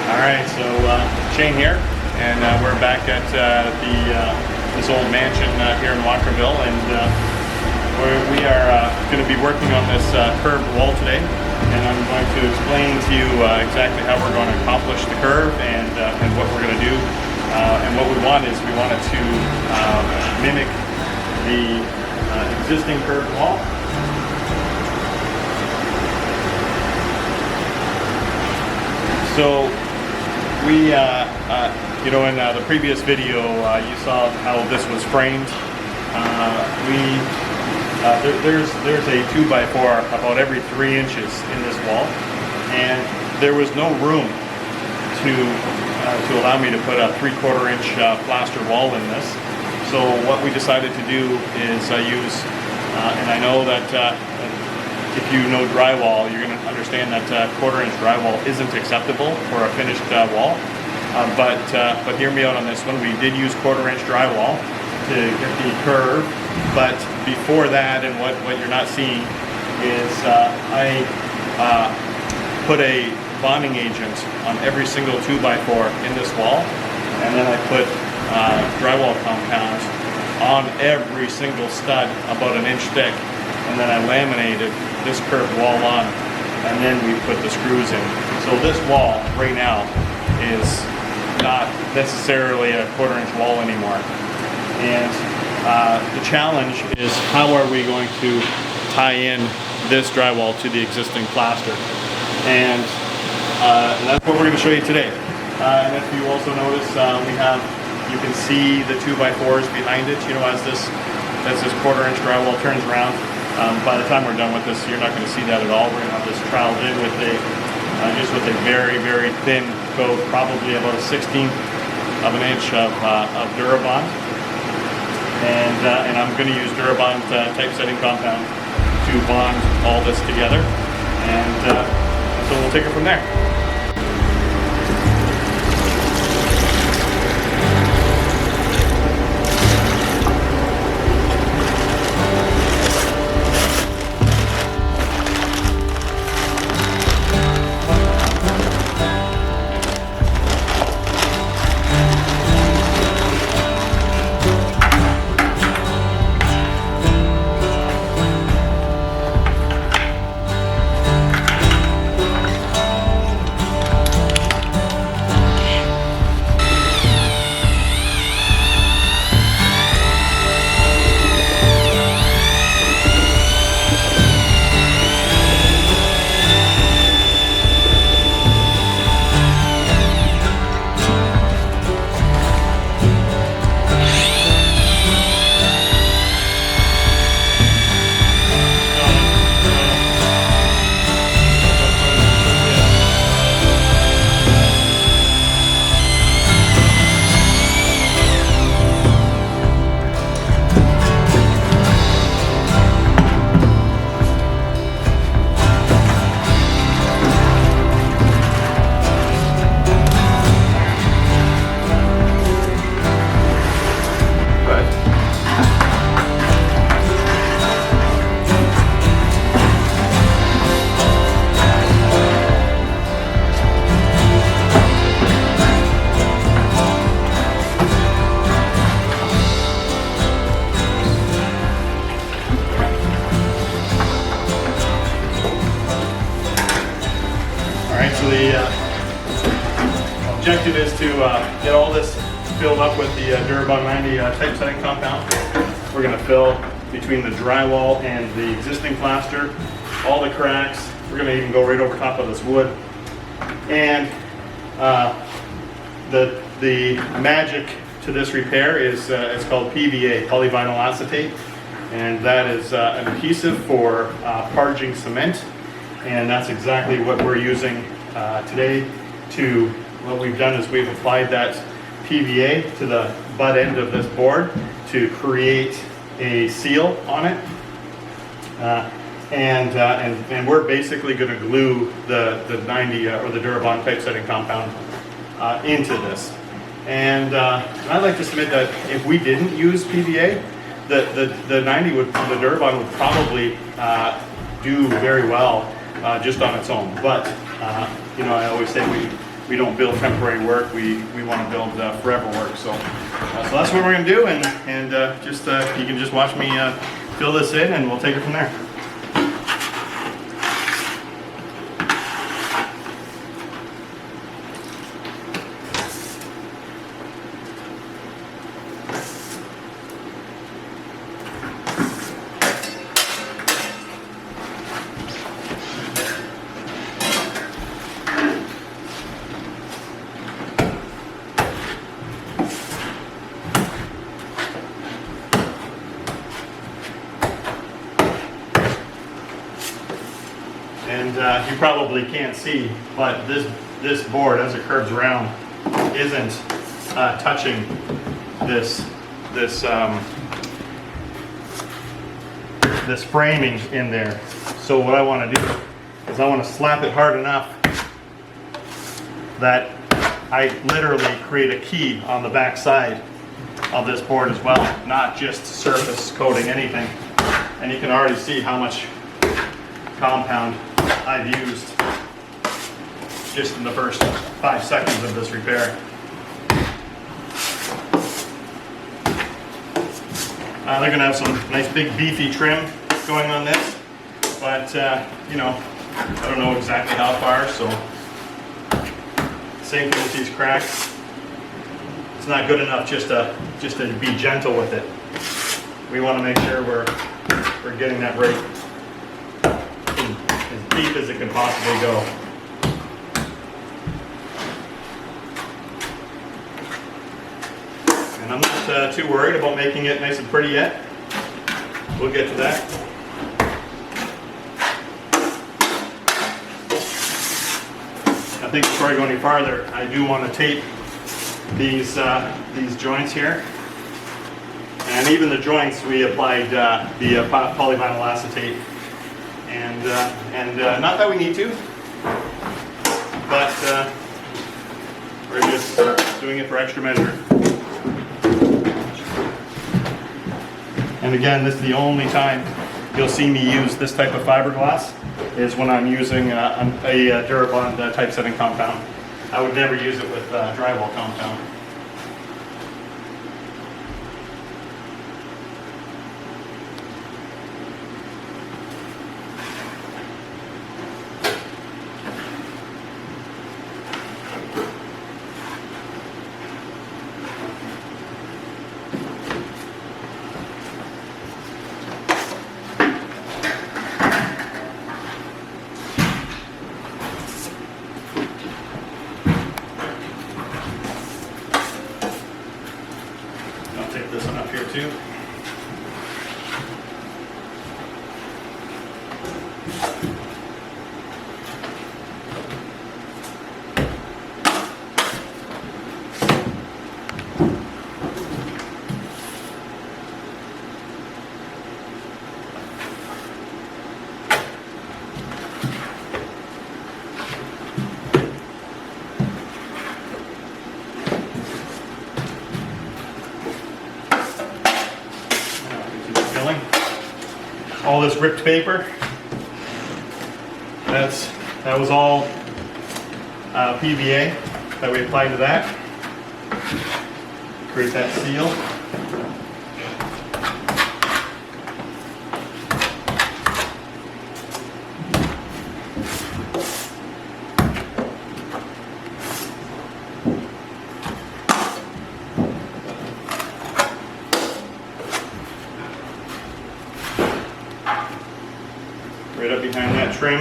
Alright, so Shane here, and we're back at this old mansion here in Walkerville, and we are going to be working on this curved wall today, and I'm going to explain to you exactly how we're going to accomplish the curve and what we're going to do. And what we want is we want it to mimic the existing curved wall. So we, in the previous video, you saw how this was framed. There's a 2x4 about every 3 inches in this wall, and there was no room to allow me to put a 3/4 inch plaster wall in this. So what we decided to do is use, and I know that if you know drywall, you're going to understand that 1/4 inch drywall isn't acceptable for a finished wall. But hear me out on this one. We did use 1/4 inch drywall to get the curve. But before that, and what you're not seeing is I put a bonding agent on every single 2x4 in this wall, and then I put drywall compound on every single stud about 1 inch thick, and then I laminated this curved wall on, and then we put the screws in. So this wall right now is not necessarily a 1/4 inch wall anymore. And the challenge is, how are we going to tie in this drywall to the existing plaster? And that's what we're going to show you today. And if you also notice, you can see the 2x4s behind it, as this 1/4 inch drywall turns around. By the time we're done with this, you're not going to see that at all. We're going to have this troweled in with a very, very thin coat, probably about 1/16 of an inch of Durabond. And I'm going to use Durabond typesetting compound to bond all this together. And so we'll take it from there. So the objective is to get all this filled up with the Durabond 90 typesetting compound. We're going to fill between the drywall and the existing plaster, all the cracks. We're going to even go right over top of this wood. And the magic to this repair is it's called PVA, polyvinyl acetate, and that is an adhesive for parging cement. And that's exactly what we're using today. What we've done is we've applied that PVA to the butt end of this board to create a seal on it. And we're basically going to glue the 90 or the Durabond typesetting compound into this. And I'd like to submit that if we didn't use PVA, the 90 the Durabond would probably do very well just on its own. But I always say we don't build temporary work. We want to build forever work. So that's what we're going to do, and just you can just watch me fill this in, and we'll take it from there. And you probably can't see, but this board, as it curves around, isn't touching this framing in there. So what I want to do is I want to slap it hard enough that I literally create a key on the back side of this board as well, not just surface coating anything. And you can already see how much compound I've used just in the first 5 seconds of this repair. They're going to have some nice big beefy trim going on this, but you know, I don't know exactly how far, so same thing with these cracks. It's not good enough just to be gentle with it. We want to make sure we're getting that right as deep as it can possibly go. And I'm not too worried about making it nice and pretty yet. We'll get to that. I think before I go any farther, I do want to tape these joints here. And even the joints, we applied the polyvinyl acetate. And not that we need to, but we're just doing it for extra measure. And again, this is the only time you'll see me use this type of fiberglass is when I'm using a Durabond typesetting compound. I would never use it with drywall compound. This one up here too. All this ripped paper, that was all PVA that we applied to that. Create that seal. Right up behind that trim.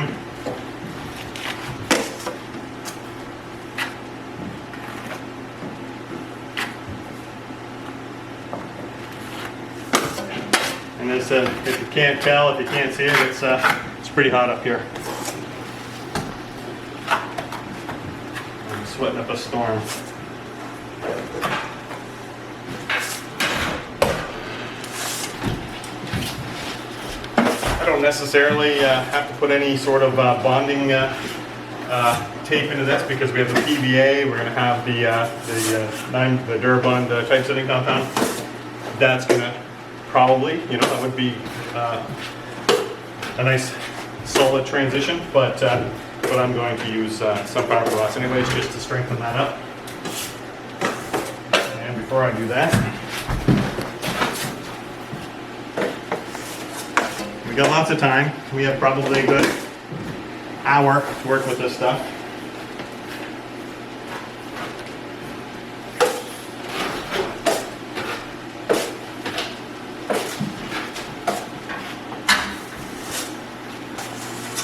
And as if you can't tell, if you can't see it, it's pretty hot up here. I'm sweating up a storm. I don't necessarily have to put any sort of bonding tape into this because we have the PVA. We're going to have the Durabond typesetting compound. That's going to probably, that would be a nice solid transition. But but I'm going to use some fiberglass anyways, just to strengthen that up. And before I do that, we got lots of time. We have probably a good hour to work with this stuff.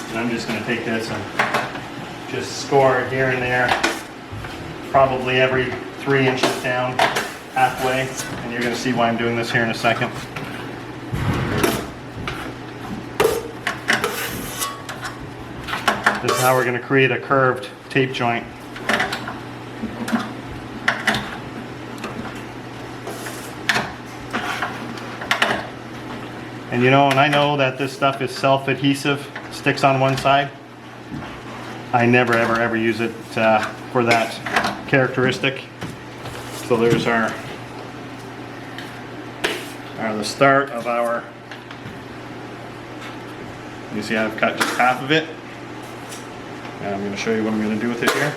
And I'm just going to take this and just score it here and there, probably every 3 inches down, halfway, and you're going to see why I'm doing this here in a second. This is how we're going to create a curved tape joint. And you know, and I know that this stuff is self-adhesive, sticks on one side. I never ever use it for that characteristic. So there's the start of our, you see I've cut just half of it. And I'm going to show you what I'm going to do with it here.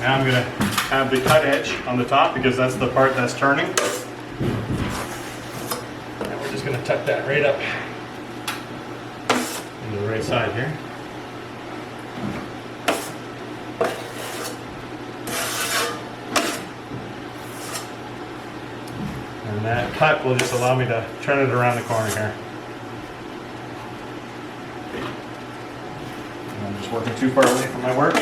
Now I'm going to have the cut edge on the top because that's the part that's turning. And we're just going to tuck that right up into the right side here. And that cut will just allow me to turn it around the corner here. And I'm just working too far away from my work.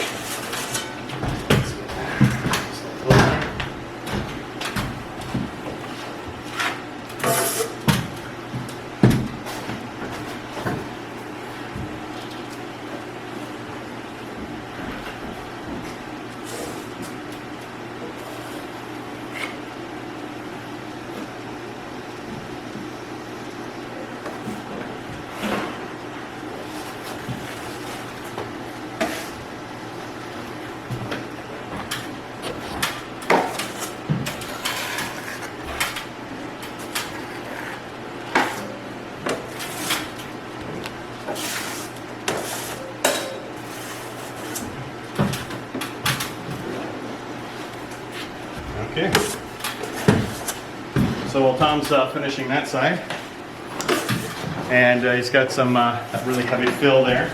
Okay, so while Tom's finishing that side, and he's got some really heavy fill there.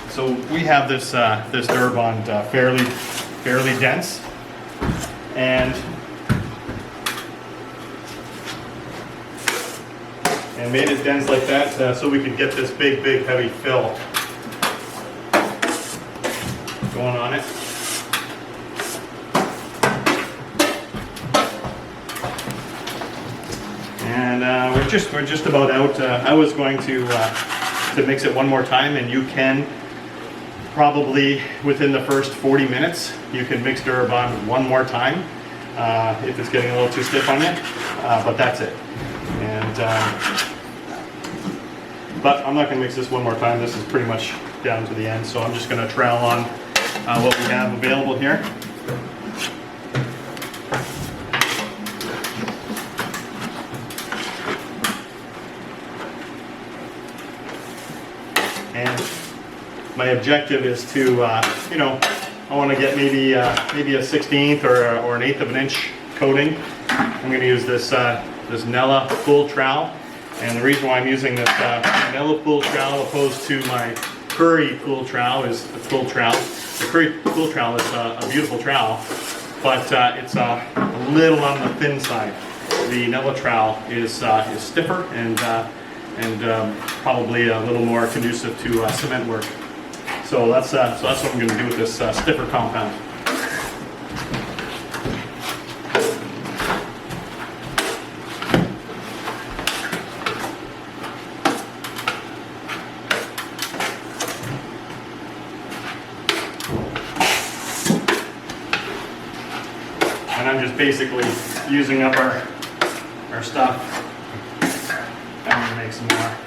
So we have this this Durbond fairly dense, and made it dense like that so we could get this big heavy fill going on it. And we're just about out. I was going to mix it one more time, and you can probably within the first 40 minutes you can mix Durbond one more time if it's getting a little too stiff on you. But that's it. And but I'm not going to mix this one more time. This is pretty much down to the end, so I'm just going to trowel on what we have available here. And my objective is to, you know, I want to get maybe a 1/16 or an 1/8 of an inch coating. I'm going to use this this Nella full trowel, and the reason why I'm using this Nella full trowel opposed to my Curry full trowel is the full trowel. The Curry full trowel is a beautiful trowel, but it's a little on the thin side. The Nella trowel is stiffer and probably a little more conducive to cement work. So that's what I'm going to do with this stiffer compound. And I'm just just basically using up our stuff. I'm gonna make some more.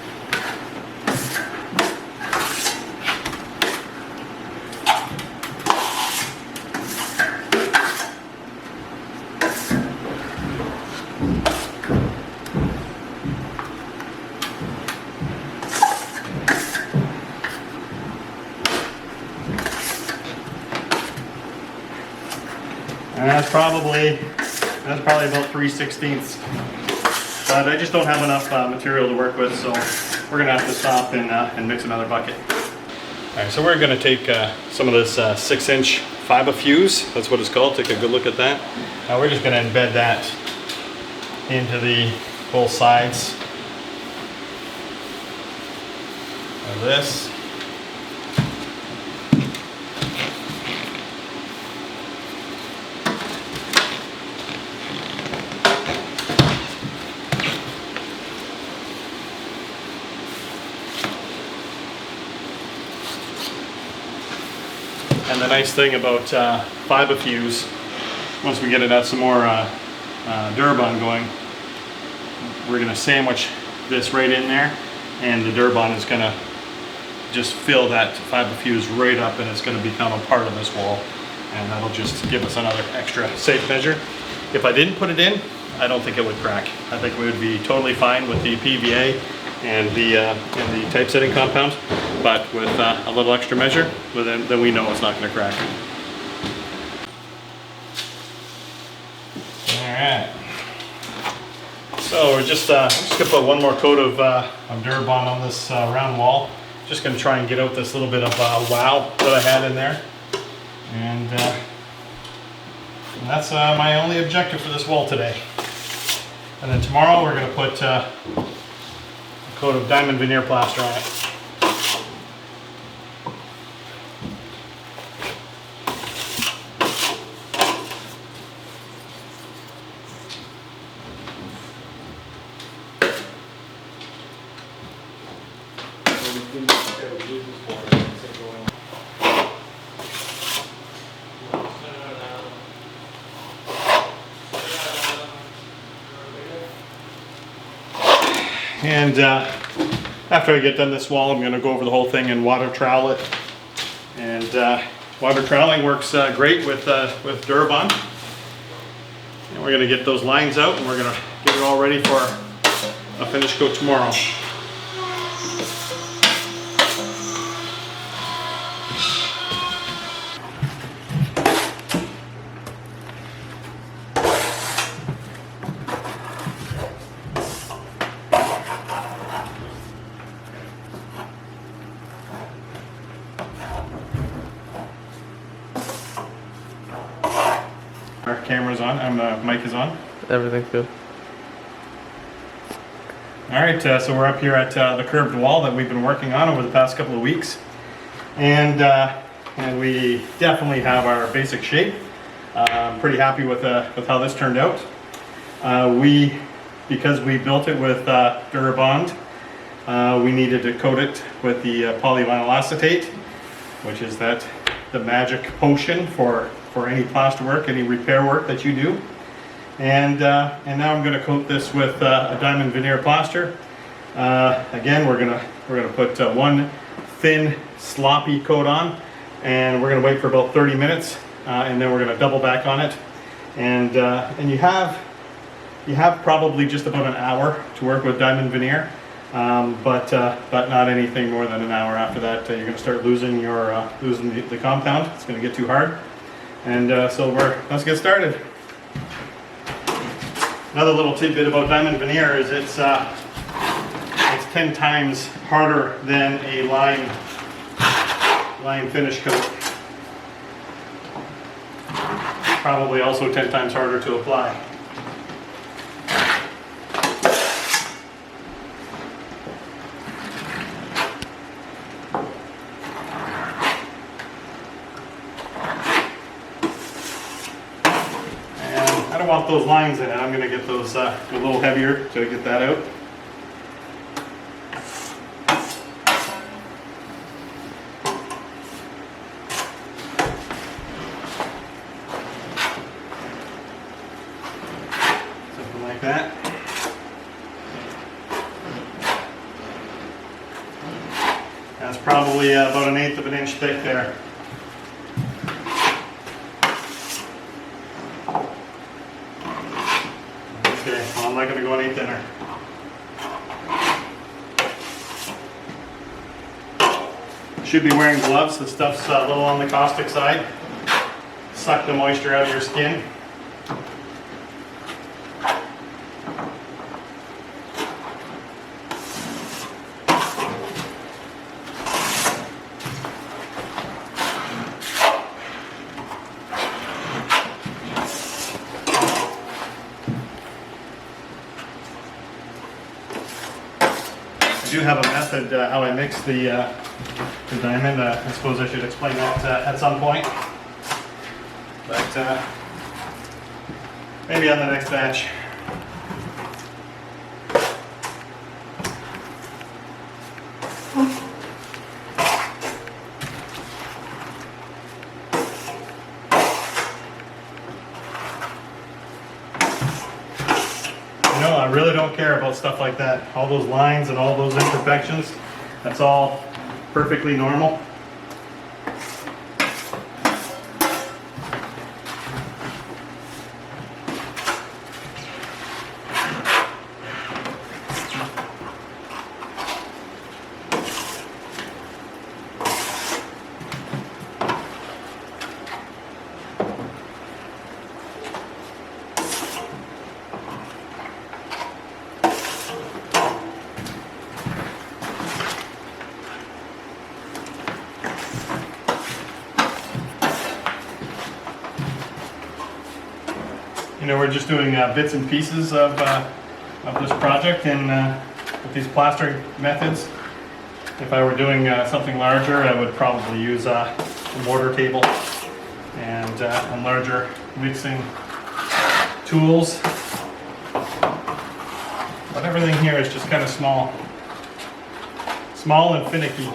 And that's probably about 3/16. But I just don't have enough material to work with, so we're gonna have to stop and mix another bucket. All right, so we're gonna take some of this 6-inch fiber fuse. That's what it's called. Take a good look at that. Now we're just gonna embed that into the both sides of this. And the nice thing about fiber fuse, once we get it out some more Durabond going, we're going to sandwich this right in there, and the Durabond is going to just fill that fiber fuse right up, and it's going to become a part of this wall, and that'll just give us another extra safe measure. If I didn't put it in, I don't think it would crack. I think we would be totally fine with the PVA and the typesetting compound, but with a little extra measure, then we know it's not going to crack. All right. So we're just gonna put one more coat of Durabond on this round wall. Just gonna try and get out this little bit of wow that I had in there, and that's my only objective for this wall today. And then tomorrow we're gonna put a coat of diamond veneer plaster on it. And after I get done this wall, I'm going to go over the whole thing and water trowel it. And water troweling works great with Durabond. And we're going to get those lines out, and we're going to get it all ready for a finish coat tomorrow. Our camera's on, mic is on. Everything's good. All right, so we're up here at the curved wall that we've been working on over the past couple of weeks. And we definitely have our basic shape. I'm pretty happy with how this turned out. Because we built it with Durabond, we needed to coat it with the polyvinyl acetate, which is the magic potion for any plaster work, any repair work that you do. And now I'm going to coat this with a diamond veneer plaster. Again, we're gonna put one thin, sloppy coat on, and we're going to wait for about 30 minutes, and then we're going to double back on it. And you have probably just about an hour to work with diamond veneer, but not anything more than an hour. After that, you're going to start losing the compound. It's going to get too hard. And so let's get started. Another little tidbit about diamond veneer is it's 10 times harder than a line finish coat. Probably also 10 times harder to apply. I don't want those lines in it. I'm going to get those a little heavier to get that out. That's probably about 1/8 of an inch thick there. Okay, well, I'm not going to go any thinner. Should be wearing gloves. This stuff's a little on the caustic side. Suck the moisture out of your skin. I do have a method how I mix the diamond. I suppose I should explain that at some point. But maybe on the next batch. You know, I really don't care about stuff like that. All those lines and all those imperfections, that's all perfectly normal. You know, we're just doing bits and pieces of this project and with these plastering methods. If I were doing something larger, I would probably use a mortar table and larger mixing tools. But everything here is just kind of small and finicky.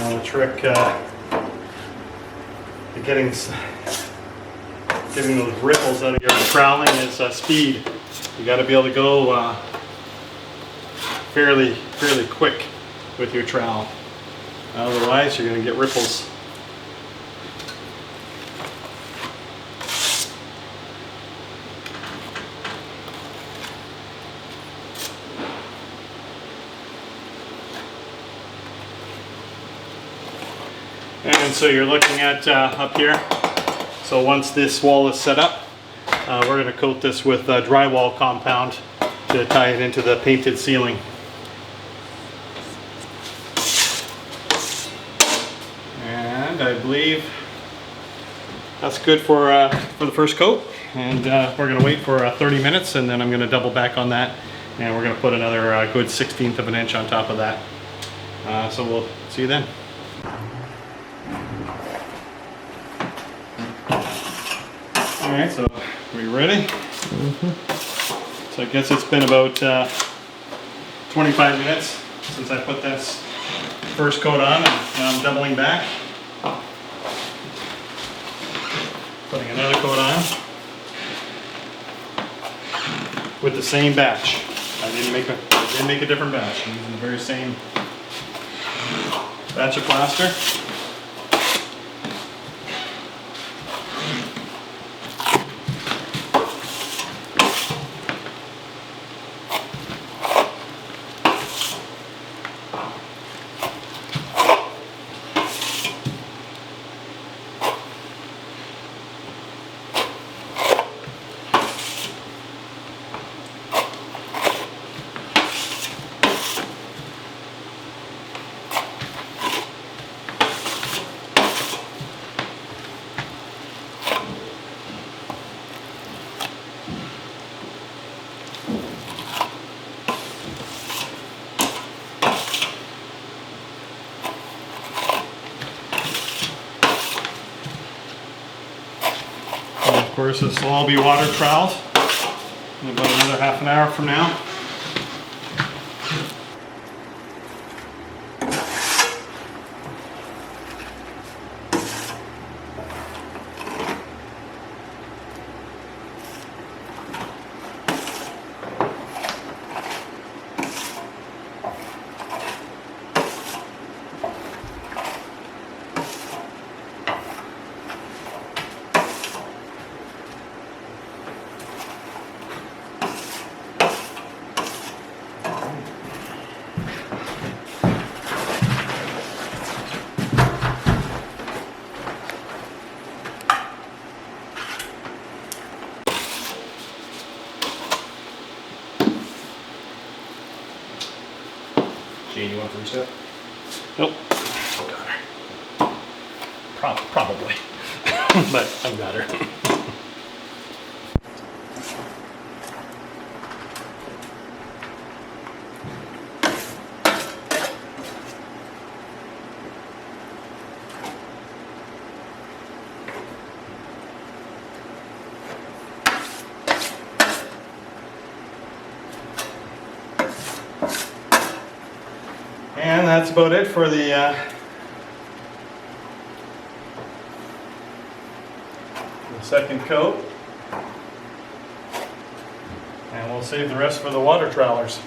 The trick to getting those ripples out of your troweling is speed. You got to be able to go fairly quick with your trowel. Otherwise, you're going to get ripples. And so you're looking at up here. So once this wall is set up, we're going to coat this with drywall compound to tie it into the painted ceiling. And I believe that's good for the first coat. And we're going to wait for 30 minutes, and then I'm going to double back on that, and we're going to put another good 1/16 of an inch on top of that. So we'll see you then. Alright, so are we ready? Mm-hmm. So I guess it's been about 25 minutes since I put this first coat on, and now I'm doubling back. Putting another coat on with the same batch. I didn't make a different batch. I'm using the very same batch of plaster. course, this will all be water trowels in about another half an hour from now. Gene, you want 3-step? Nope. Probably. But I've got her. And that's about it for the second coat. And we'll save the rest for the water trowelers.